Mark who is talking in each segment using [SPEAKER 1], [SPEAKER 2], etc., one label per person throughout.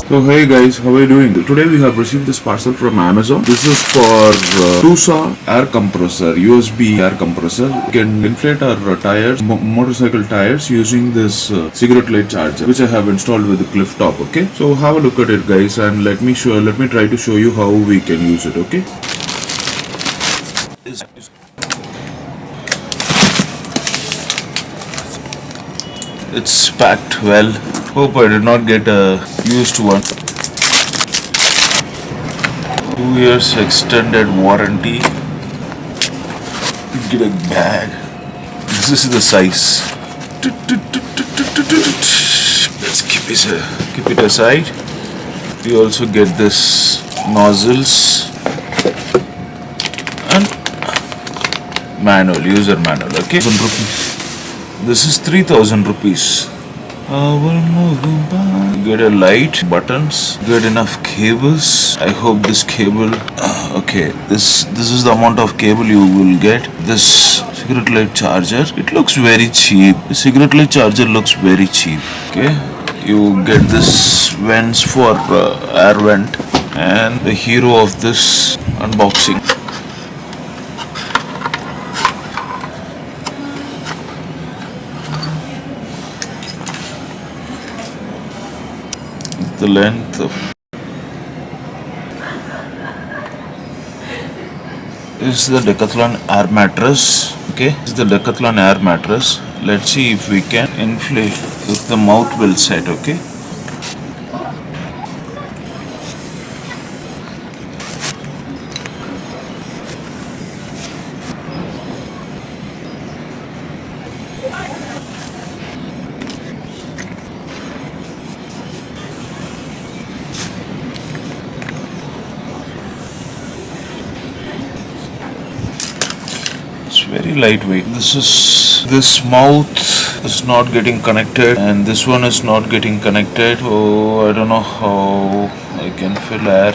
[SPEAKER 1] So hey guys, how are you doing? Today we have received this parcel from Amazon. This is for Tusa Air Compressor, USB air compressor. We can inflate our tires, motorcycle tires using this cigarette light charger, which I have installed with the cliff top. Okay, so have a look at it, guys, and let me try to show you how we can use it. Okay. It's packed well. Hope I did not get a used one. 2 years extended warranty. Get a bag. This is the size. Let's keep it aside. We also get this nozzles and user manual. Okay. This is 3,000 rupees. Get a light, buttons, get enough cables. I hope this cable, okay, this is the amount of cable you will get. This cigarette light charger, it looks very cheap. The cigarette light charger looks very cheap. Okay, you get this vents for air vent, and the hero of this unboxing. The length of this is the Decathlon air mattress. Okay, this is the Decathlon air mattress. Let's see if we can inflate if the mouth will set. Okay. It's very lightweight. This mouth is not getting connected, and this one is not getting connected. Oh, I don't know how I can fill air.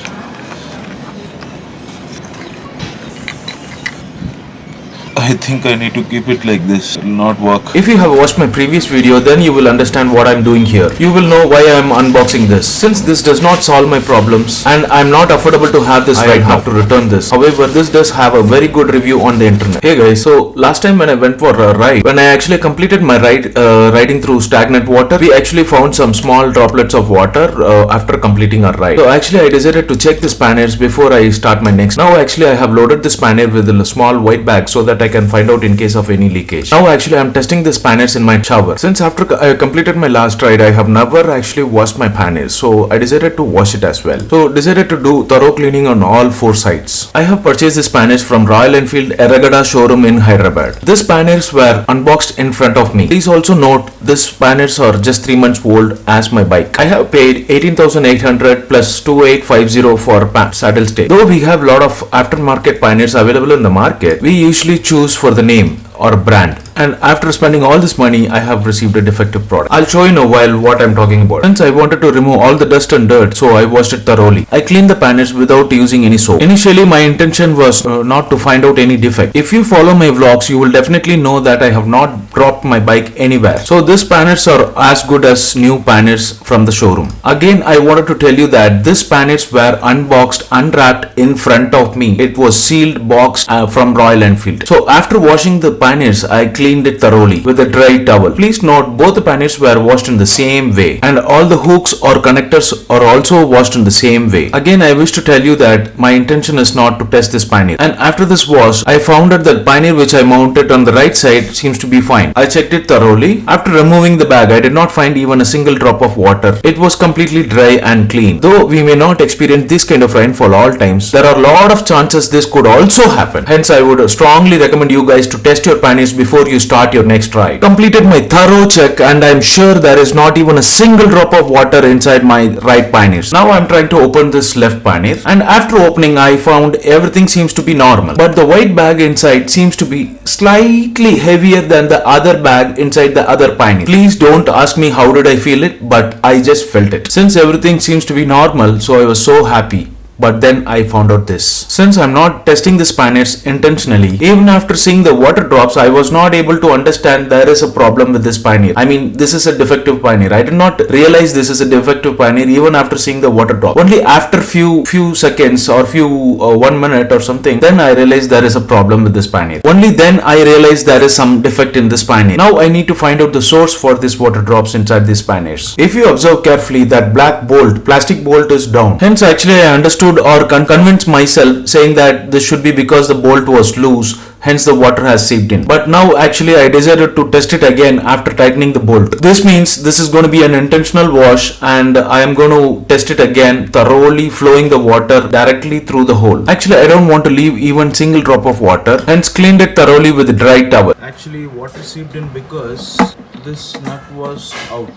[SPEAKER 1] I think I need to keep it like this. It will not work.
[SPEAKER 2] If you have watched my previous video, then you will understand what I'm doing here. You will know why I am unboxing this. Since this does not solve my problems and I'm not affordable to have this right now, to return this. However, this does have a very good review on the internet. Hey guys, so last time when I went for a ride, when I actually completed my ride riding through stagnant water, we actually found some small droplets of water after completing our ride. So actually I decided to check this panniers before I start my next. Now actually I have loaded this pannier with a small white bag so that I can find out in case of any leakage. Now actually I am testing this panniers in my shower. Since after I completed my last ride, I have never actually washed my panniers, so I decided to wash it as well. So decided to do thorough cleaning on all 4 sides. I have purchased this panniers from Royal Enfield Erragada showroom in Hyderabad. This panniers were unboxed in front of me. Please also note this panniers are just 3 months old as my bike. I have paid 18,800 plus 2850 for saddle stay. Though we have lot of aftermarket panniers available in the market, we usually choose for the name or brand, and after spending all this money I have received a defective product. I'll show you in a while what I'm talking about. Since I wanted to remove all the dust and dirt, so I washed it thoroughly. I cleaned the panniers without using any soap. Initially my intention was not to find out any defect. If you follow my vlogs, you will definitely know that I have not dropped my bike anywhere. So these panniers are as good as new panniers from the showroom. Again, I wanted to tell you that these panniers were unboxed, unwrapped in front of me. It was sealed, boxed from Royal Enfield. So after washing the panniers, I cleaned it thoroughly with a dry towel. Please note, both the panniers were washed in the same way, and all the hooks or connectors are also washed in the same way. Again, I wish to tell you that my intention is not to test this pannier. And after this wash, I found that the pannier which I mounted on the right side seems to be fine. I checked it thoroughly. After removing the bag, I did not find even a single drop of water. It was completely dry and clean. Though we may not experience this kind of rainfall all times, there are a lot of chances this could also happen. Hence, I would strongly recommend you guys to test your panniers before you start your next ride. Completed my thorough check, and I'm sure there is not even a single drop of water inside my right panniers. Now I'm trying to open this left pannier, and after opening I found everything seems to be normal, but the white bag inside seems to be slightly heavier than the other bag inside the other pannier. Please don't ask me how did I feel it, but I just felt it. Since everything seems to be normal, so I was so happy. but then I found out this. Since I'm not testing the Panniers intentionally, even after seeing the water drops, I was not able to understand there is a problem with this Pannier. I mean, this is a defective Pannier. I did not realize this is a defective Pannier even after seeing the water drop. Only after few seconds or 1 minute or something, then I realized there is a problem with this Pannier. Only then I realized there is some defect in this Pannier. Now I need to find out the source for this water drops inside these Panniers. If you observe carefully, that black bolt, plastic bolt is down. Hence actually I understood or convinced myself saying that this should be because the bolt was loose, hence the water has seeped in. But now actually I decided to test it again after tightening the bolt. This means this is going to be an intentional wash, and I am going to test it again, thoroughly flowing the water directly through the hole. Actually I don't want to leave even single drop of water, hence cleaned it thoroughly with a dry towel.
[SPEAKER 1] Actually water seeped in because this nut was out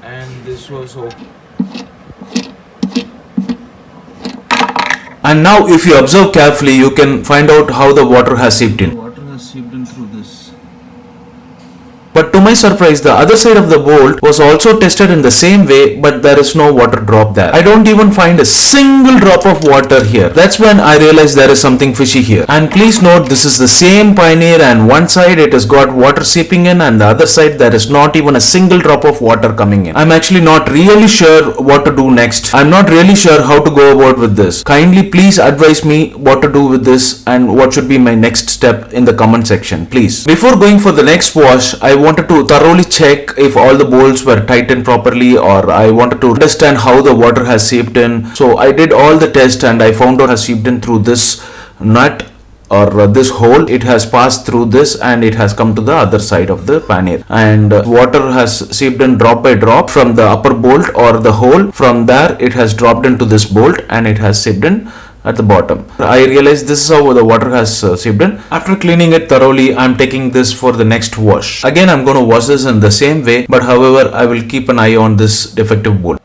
[SPEAKER 1] and this was open.
[SPEAKER 2] And now if you observe carefully, you can find out how the water has seeped in.
[SPEAKER 1] Water has seeped in through this.
[SPEAKER 2] But to my surprise, the other side of the bolt was also tested in the same way, but there is no water drop there. I don't even find a single drop of water here. That's when I realized there is something fishy here. And please note, this is the same Pannier, and one side it has got water seeping in, and the other side there is not even a single drop of water coming in. I'm actually not really sure what to do next. I'm not really sure how to go about with this. Kindly please advise me what to do with this and what should be my next step in the comment section, please. Before going for the next wash, I wanted to thoroughly check if all the bolts were tightened properly, or I wanted to understand how the water has seeped in. So I did all the tests and I found out it has seeped in through this nut or this hole. It has passed through this and it has come to the other side of the Pannier, and water has seeped in drop by drop from the upper bolt or the hole. From there it has dropped into this bolt and it has seeped in at the bottom. I realized this is how the water has seeped in. After cleaning it thoroughly, I'm taking this for the next wash. Again, I'm going to wash this in the same way, but however, I will keep an eye on this defective bolt.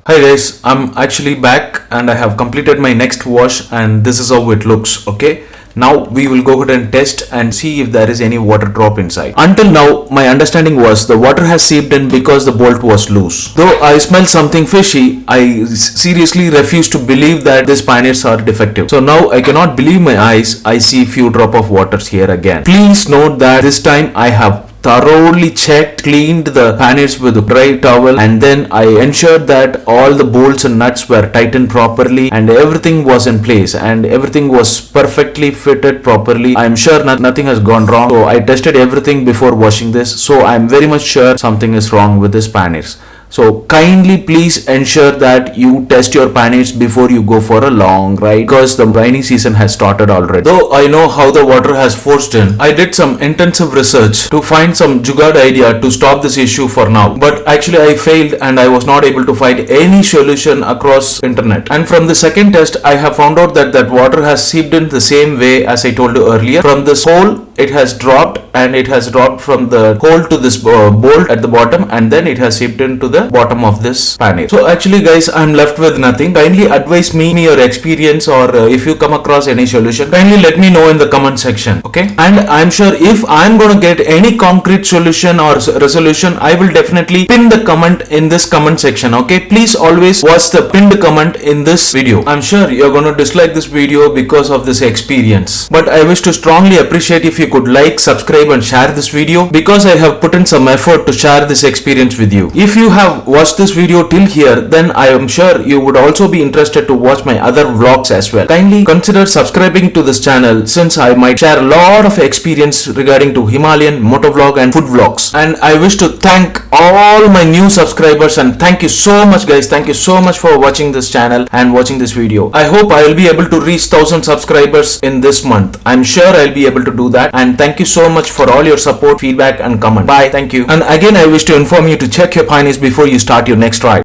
[SPEAKER 2] Hi guys, I'm actually back and I have completed my next wash, and this is how it looks. Okay. Now we will go ahead and test and see if there is any water drop inside. Until now, my understanding was the water has seeped in because the bolt was loose. Though I smell something fishy, I seriously refuse to believe that these Panniers are defective. So now I cannot believe my eyes. I see few drop of waters here again. Please note that this time I have thoroughly checked, cleaned the Panniers with a dry towel, and then I ensured that all the bolts and nuts were tightened properly and everything was in place and everything was perfectly fitted properly. I'm sure nothing has gone wrong. So I tested everything before washing this. So I'm very much sure something is wrong with this Panniers. So kindly please ensure that you test your Panniers before you go for a long ride, because the rainy season has started already. Though I know how the water has forced in, I did some intensive research to find some jugaad idea to stop this issue for now. But actually I failed and I was not able to find any solution across internet. And from the second test, I have found out that water has seeped in the same way as I told you earlier. From this hole, it has dropped, and it has dropped from the hole to this bolt at the bottom, and then it has seeped into the bottom of this Pannier. So actually guys, I'm left with nothing. Kindly advise me your experience, or if you come across any solution, kindly let me know in the comment section. Okay, and I'm sure if I'm going to get any concrete solution or resolution, I will definitely pin the comment in this comment section. Okay, please always watch the pinned comment in this video. I'm sure you're going to dislike this video because of this experience, but I wish to strongly appreciate if you could like, subscribe and share this video, because I have put in some effort to share this experience with you. If you have watched this video till here, then I am sure you would also be interested to watch my other vlogs as well. Kindly consider subscribing to this channel, since I might share a lot of experience regarding to Himalayan, motovlog and food vlogs. And I wish to thank all my new subscribers, and thank you so much guys. Thank you so much for watching this channel and watching this video. I hope I will be able to reach 1000 subscribers in this month. I'm sure I'll be able to do that. And thank you so much for all your support, feedback and comment. Bye. Thank you. And again, I wish to inform you to check your Panniers before you start your next ride.